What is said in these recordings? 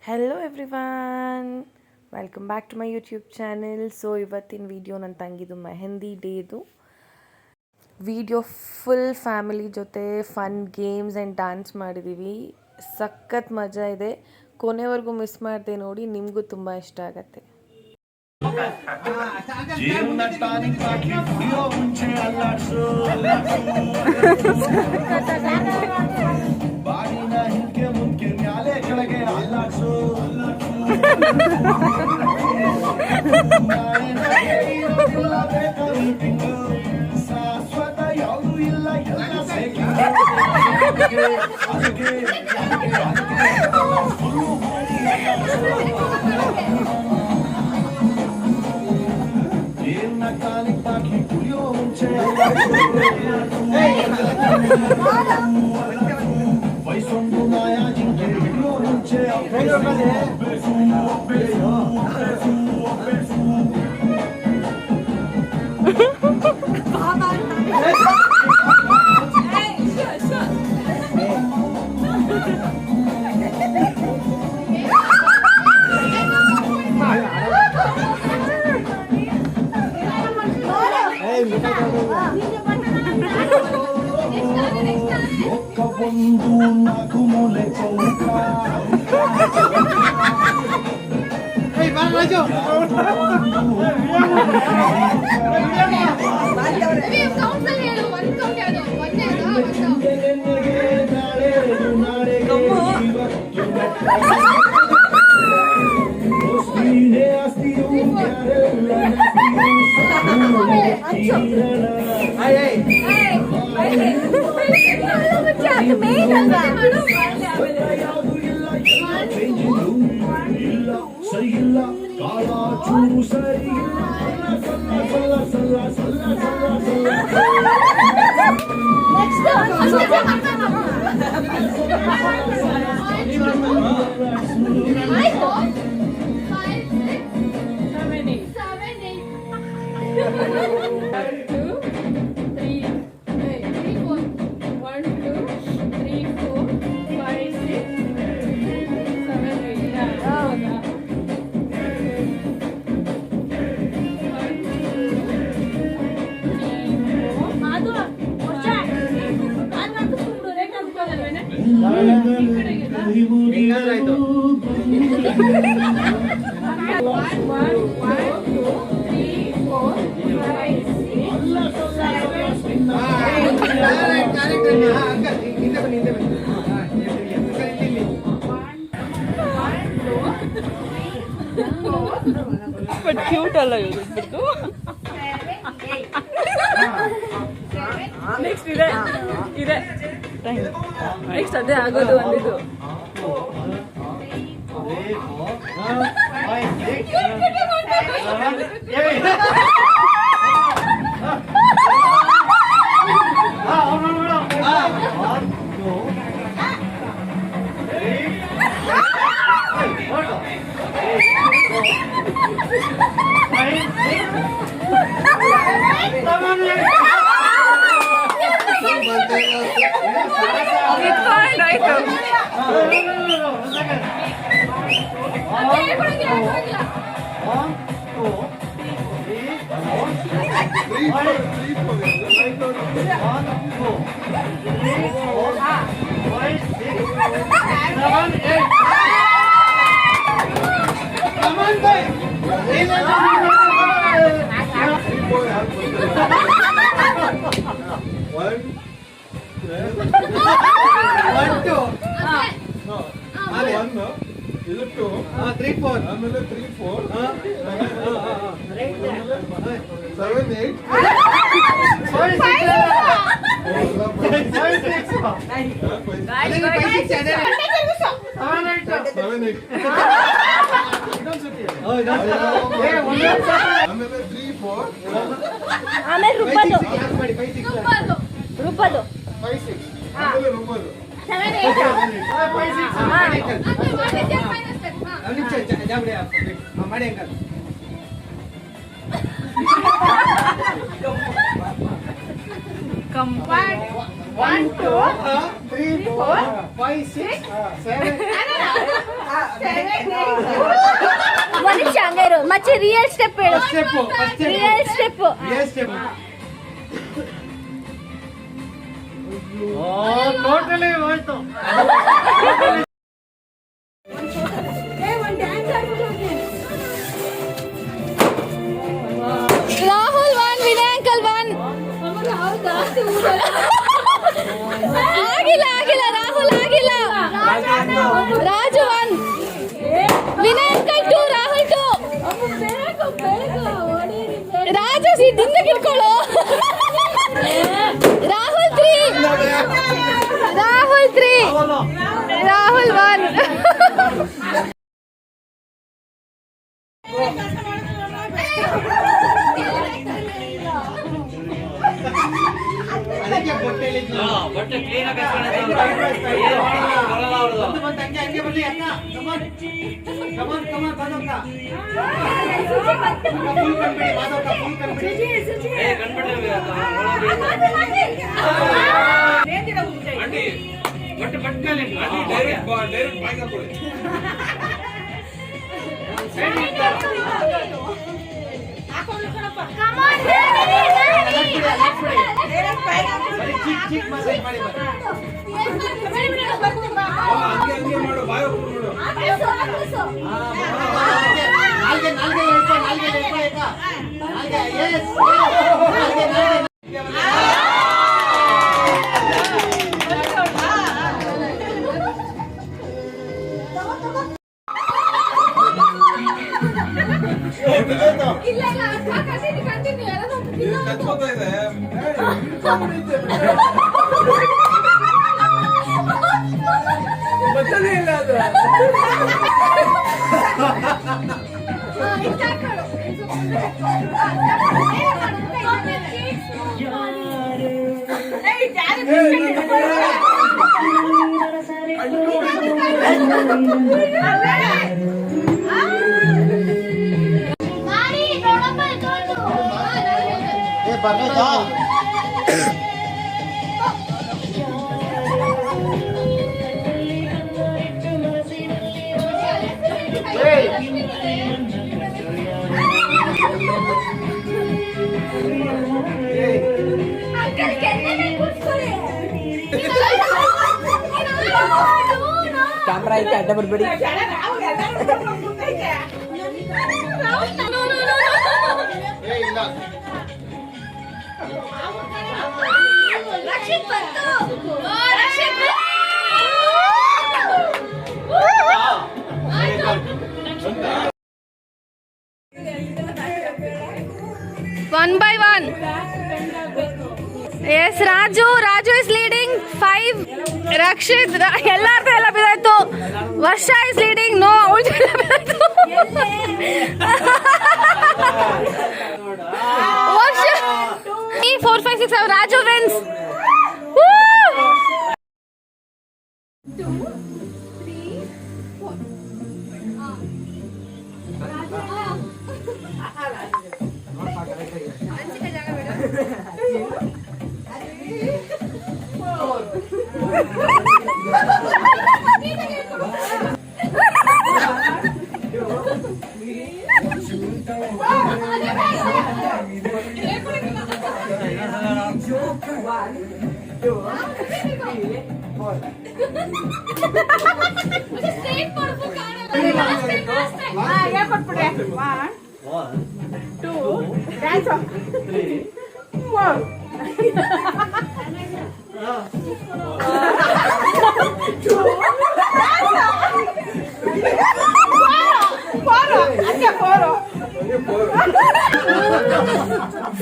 Hello everyone, welcome back to my YouTube channel. So ಇವತ್ತಿನ video ನನ್ನ ತಂಗಿದು ಮೆಹಂದಿ ಡೇದು ವಿಡಿಯೋ. ಫುಲ್ ಫ್ಯಾಮಿಲಿ ಜೊತೆ ಫನ್ ಗೇಮ್ಸ್ ಆ್ಯಂಡ್ ಡ್ಯಾನ್ಸ್ ಮಾಡಿದ್ದೀವಿ. ಸಖತ್ ಮಜಾ ಇದೆ. ಕೊನೆವರೆಗೂ ಮಿಸ್ ಮಾಡಿದೆ ನೋಡಿ, ನಿಮಗೂ ತುಂಬ ಇಷ್ಟ ಆಗುತ್ತೆ. ಶಾಶ್ವತ ಯಾವುದೂ ಇಲ್ಲ, ಎಲ್ಲ ಜೀವನ ಕಾಲಿಗೆ ಬಾಕಿ ಕುಡಿಯೋ ಮುಂಚೆ ವಯಸ್ಸೊಂದು ನಾಯ ಜಿಂಕೆ ಹಿಡಿಯೋ ಮುಂಚೆ ಒಂದು ನಾಲ್ಕು ಮೂಲೆ ಚೌಕ ಸರಿಯಿಲ್ಲ ಕಾಲ ಚೂರು ಸರಿಯಿಲ್ಲ ಸಲ್ಲ ಸಲ್ಲ ಸಲ್ಲ ಸಲ್ಲ ಬಟ್ ಕ್ಯೂಟ್ ಅಲ್ಲ ಇವ್ರಿಬ್ರದ್ದು. ನೆಕ್ಸ್ಟ್ ಇದೆ ನೆಕ್ಸ್ಟ್ ಅದೇ ಆಗೋದು ಒಂದಿದು. ಆಮೇಲೆ 3 4 7 8 ಆಮೇಲೆ ರುಬ್ಬದು ರುಬ್ಬದು 5 6 ಆಮೇಲೆ ರುಬ್ಬದು 7 8 ಕಂಪಾರ್ಟ್ 1 2 3 4 5 6 7 7 ಮನುಷ್ಯ ಹಂಗಾರು ಮಚ್ಚಿ ರಿಯಲ್ ಸ್ಟೆಪ್ ಹೇಳು ರಿಯಲ್ ಸ್ಟೆಪ್ ಟೋಟಲಿ ಹೋಯ್ತು. ರಾಹುಲ್ 1 ವಿನಯ್ ಅಂಕಲ್ 1 ಆಗಿಲ್ಲ ರಾಹುಲ್ ಆಗಿಲ್ಲ ರಾಜು 1 ವಿನಯ್ ಅಂಕಲ್ 2 ರಾಹುಲ್ 2 ರಾಜು ಸಿದ್ದಿಂದ ಕಿಟ್ಕೊಳ್ಳು ರಾಹುಲ್ 3 ರಾಹುಲ್ 1 ಅದಕ್ಕೆ ಬಟ್ಟೆ ಕ್ಲೀನ್ ಆಗಿ ಹಂಗೆ ಬರ್ಲಿ ಅಕ್ಕ. ಕಮಾನ್ ಬಂದಕ್ಕ. ಫುಲ್ ಕಂಬಿಡಿ ಮಾಧವಕ್ಕ, ಫುಲ್ ಕಂಬಿಡಿ. ಬಟ್ಟೆ ಬಟ್ಟೆ ಡೈರೆಕ್ಟ್ ಬಾಯ್ಗೆ ಹಾಕೊಳ್ಳಿ. ಚಿಕ್ ಮಸಾಜ್ ಮಾಡಿ ಮಾಡು ಬಾಯ್ ಮಾಡು. ನಾಲ್ಗೆ ಬರ್ಬೇಕಾ? ಕ್ಯಾಮ್ರಾ ಐತೆ ಅಡ್ಡ ಬರ್ಬೇಡಿ. ಇಲ್ಲ One by one. Yes, Raju is leading 5. Rakshit, ಎಲ್ಲಾರ್ದು ಎಲ್ಲ ಬಿದ್ದಾಯ್ತು. ವರ್ಷ is leading. No, ಅವಳು ಎಲ್ಲ ಬಿದ್ದಾಯ್ತು. ವರ್ಷ 4, 5, 6, 7. Raju wins. Woo! 2, 3, 4.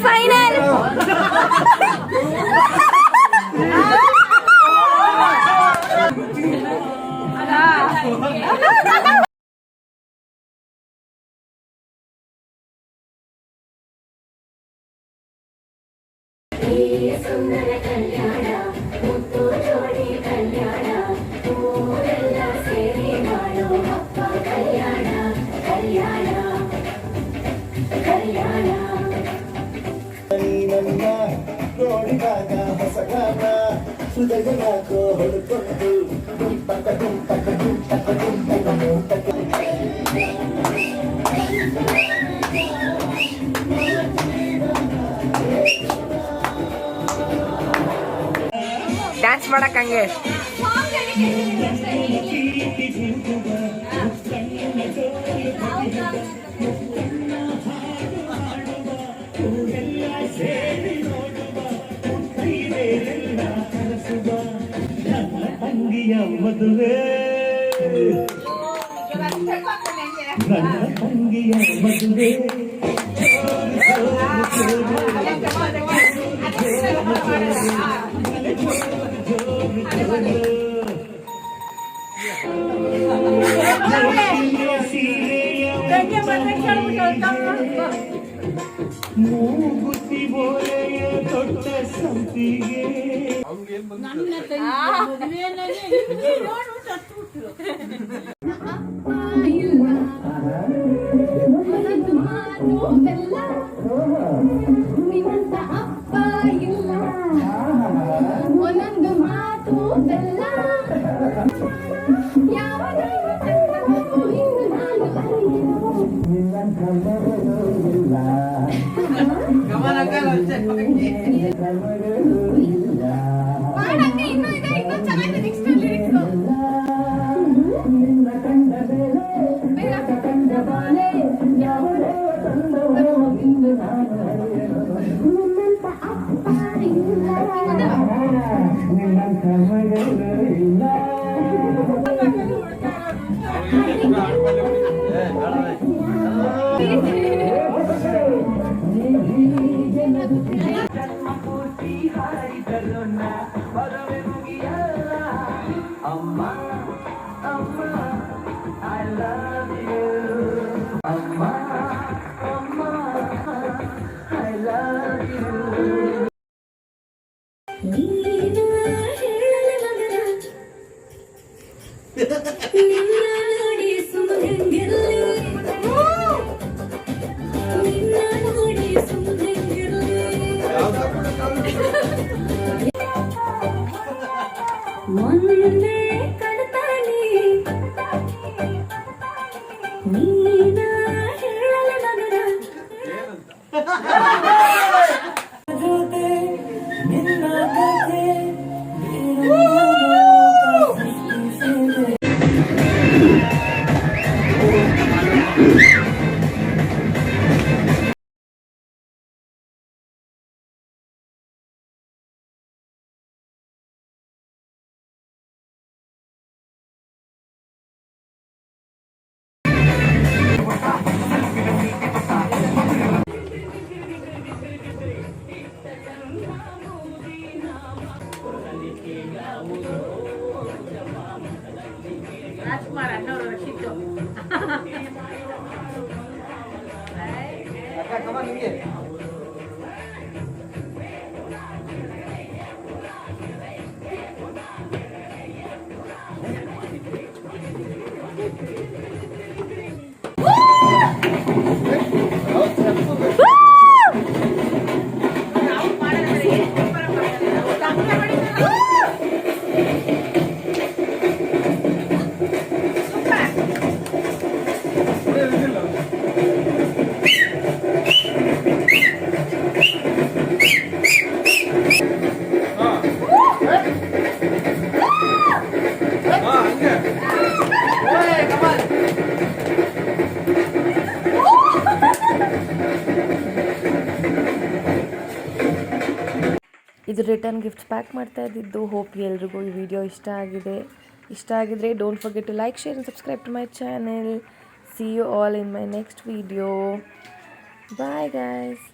Final. ಸುಂದರ ಕಲ್ಯಾಣ ಮುತ್ತು ಜೋಡಿ ಕಲ್ಯಾಣ ಊರೆಲ್ಲ ಸೇರಿ ಮಾಡೋ ಹಬ್ಬ ಕಲ್ಯಾಣ ಕಲ್ಯಾಣ ಕಲ್ಯಾಣ ನನ್ನ ನೋಡಿದಾಗ ಹೊಸಗಾನ ಹೃದಯ ಯಾಕೋ ಹೊಡ್ಕೊಂಡು ಮಾಡಕ್ಕಂಗೆ ತಂಗಿಯ ಮದುವೆ ನನ್ನ ತಂಗಿಯ ಮದುವೆ ಮೂಗುತಿ ಬೋಲೆಯ ದೊಡ್ಡ ಸಂಪಿಗೆ ನಿನ್ನಂತ ಅಪ್ಪ ಇಲ್ಲ ಒಂದೊಂದು ಮಾತು ಬೆಲ್ಲ ಯಾವ ಇನ್ನು ನಾನು ಮಾಡಕ್ಕೆ ಇನ್ನೂ ಇದೆ ಇನ್ನೂ ಚೆನ್ನಾಗಿದೆ ನೆಕ್ಸ್ಟ್ ಲಿರಿಕ್ಸ್ ಒಂದೇ ಕಡತಾನೆ ನೀನ ಹೇಳಲ ಮಗನ ಜೊತೆ ನಿನ್ನ ಕಥೆ ಇದು ರಿಟರ್ನ್ ಗಿಫ್ಟ್ಸ್ ಪ್ಯಾಕ್ ಮಾಡ್ತಾ ಇದ್ದಿದ್ದು. ಹೋಪ್ ಎಲ್ರಿಗೂ ಈ ವಿಡಿಯೋ ಇಷ್ಟ ಆಗಿದ್ರೆ don't forget to like, share and subscribe to my channel. See you all in my next video. Bye guys.